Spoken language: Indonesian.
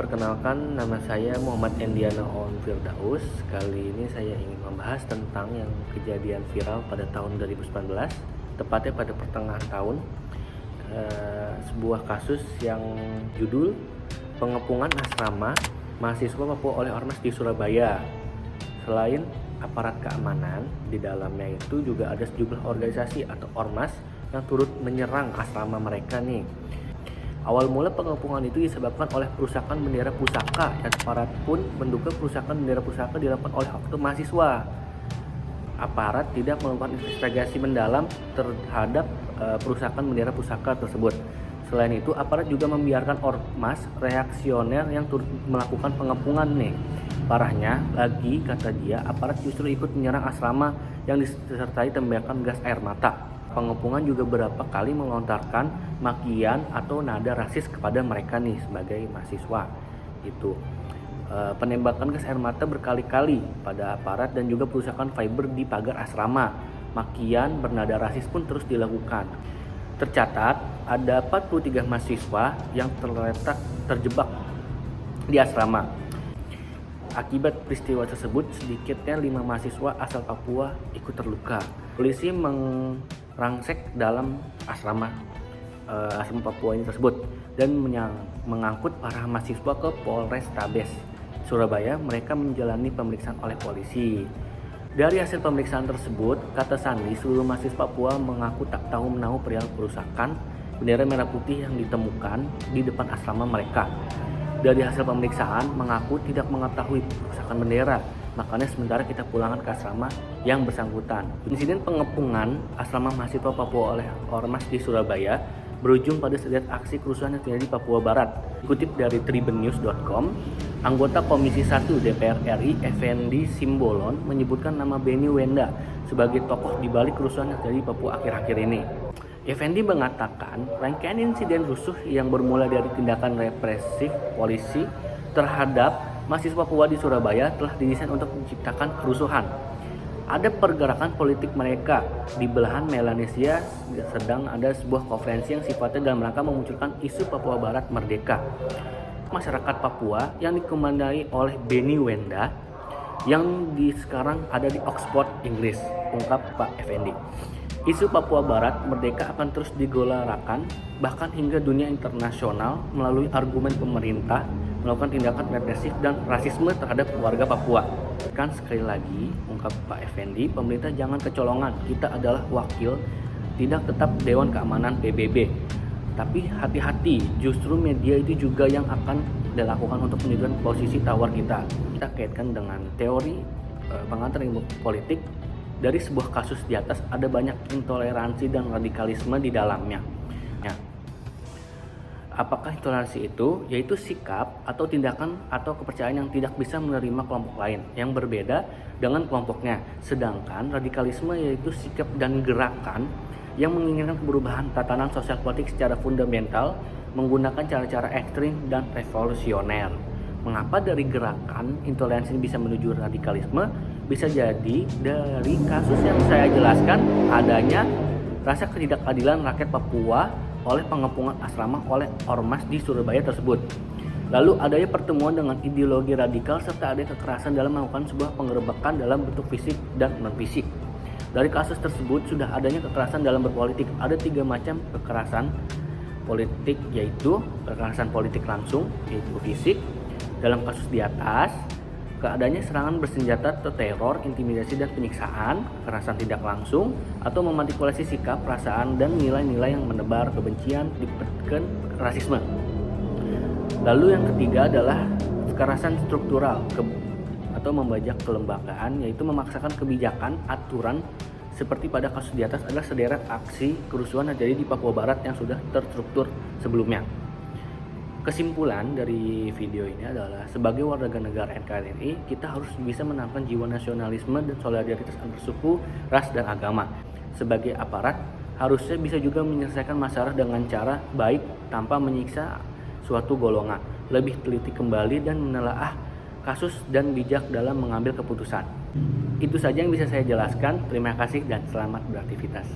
Perkenalkan, nama saya Muhammad Endiana Oon Firdaus. Kali ini saya ingin membahas tentang yang kejadian viral pada tahun 2019, tepatnya pada pertengahan tahun. Sebuah kasus yang judul pengepungan asrama mahasiswa Papua oleh Ormas di Surabaya. Selain aparat keamanan, di dalamnya itu juga ada sejumlah organisasi atau ormas yang turut menyerang asrama mereka nih. Awal mula pengepungan itu disebabkan oleh perusakan bendera pusaka, dan aparat pun menduga perusakan bendera pusaka dilakukan oleh oknum mahasiswa. Aparat tidak melakukan investigasi mendalam terhadap perusakan bendera pusaka tersebut. Selain itu, aparat juga membiarkan ormas reaksioner yang turut melakukan pengepungan nih. Parahnya lagi, kata dia, aparat justru ikut menyerang asrama yang disertai tembakan gas air mata. Pengepungan juga beberapa kali melontarkan makian atau nada rasis kepada mereka nih sebagai mahasiswa. Itu penembakan gas air mata berkali-kali pada aparat dan juga perusakan fiber di pagar asrama. Makian bernada rasis pun terus dilakukan. Tercatat ada 43 mahasiswa yang terjebak di asrama. Akibat peristiwa tersebut, sedikitnya 5 mahasiswa asal Papua ikut terluka. Polisi merangsek dalam asrama Papua ini tersebut dan mengangkut para mahasiswa ke Polrestabes Surabaya. Mereka menjalani pemeriksaan oleh polisi. Dari hasil pemeriksaan tersebut, kata Sandi, seluruh mahasiswa Papua mengaku tak tahu menahu perihal perusakan bendera merah putih yang ditemukan di depan asrama mereka. Dari hasil pemeriksaan mengaku tidak mengetahui perusakan bendera, makanya sementara kita pulangkan ke asrama yang bersangkutan. Insiden pengepungan asrama mahasiswa Papua oleh ormas di Surabaya berujung pada setiap aksi kerusuhan yang terjadi di Papua Barat. Dikutip dari tribunnews.com, anggota Komisi 1 DPR RI Effendi Simbolon menyebutkan nama Benny Wenda sebagai tokoh di balik kerusuhan yang terjadi di Papua akhir-akhir ini. Effendi mengatakan rangkaian insiden rusuh yang bermula dari tindakan represif polisi terhadap mahasiswa Papua di Surabaya telah didesain untuk menciptakan kerusuhan. Ada pergerakan politik mereka di belahan Melanesia, sedang ada sebuah konferensi yang sifatnya dalam rangka memunculkan isu Papua Barat merdeka. Masyarakat Papua yang dikomandai oleh Benny Wenda yang sekarang ada di Oxford, Inggris, ungkap Pak Effendi. Isu Papua Barat merdeka akan terus digolarakan bahkan hingga dunia internasional melalui argumen pemerintah melakukan tindakan represif dan rasisme terhadap warga Papua. Kan sekali lagi, ungkap Pak Effendi, pemerintah jangan kecolongan. Kita adalah wakil, tidak tetap Dewan Keamanan PBB. Tapi hati-hati, justru media itu juga yang akan dilakukan untuk menunjukkan posisi tawar kita. Kita kaitkan dengan teori pengantar ilmu politik. Dari sebuah kasus di atas ada banyak intoleransi dan radikalisme di dalamnya. Ya. Apakah intoleransi itu? Yaitu sikap atau tindakan atau kepercayaan yang tidak bisa menerima kelompok lain yang berbeda dengan kelompoknya. Sedangkan radikalisme yaitu sikap dan gerakan yang menginginkan perubahan tatanan sosial politik secara fundamental menggunakan cara-cara ekstrim dan revolusioner. Mengapa dari gerakan intoleransi bisa menuju radikalisme? Bisa jadi dari kasus yang saya jelaskan, adanya rasa ketidakadilan rakyat Papua oleh pengepungan asrama oleh ormas di Surabaya tersebut. Lalu adanya pertemuan dengan ideologi radikal serta ada kekerasan dalam melakukan sebuah penggerebekan dalam bentuk fisik dan non-fisik. Dari kasus tersebut sudah adanya kekerasan dalam berpolitik. Ada 3 macam kekerasan politik, yaitu kekerasan politik langsung, yaitu fisik. Dalam kasus di atas, keadaannya serangan bersenjata atau teror, intimidasi dan penyiksaan, kekerasan tidak langsung, atau memanipulasi sikap, perasaan, dan nilai-nilai yang menebar kebencian, diperkenakan rasisme. Lalu yang ketiga adalah kekerasan struktural atau membajak kelembagaan, yaitu memaksakan kebijakan, aturan, seperti pada kasus di atas adalah sederet aksi kerusuhan yang terjadi di Papua Barat yang sudah terstruktur sebelumnya. Kesimpulan dari video ini adalah sebagai warga negara NKRI, kita harus bisa menanamkan jiwa nasionalisme dan solidaritas antar suku, ras, dan agama. Sebagai aparat, harusnya bisa juga menyelesaikan masalah dengan cara baik tanpa menyiksa suatu golongan. Lebih teliti kembali dan menelaah kasus dan bijak dalam mengambil keputusan. Itu saja yang bisa saya jelaskan. Terima kasih dan selamat beraktivitas.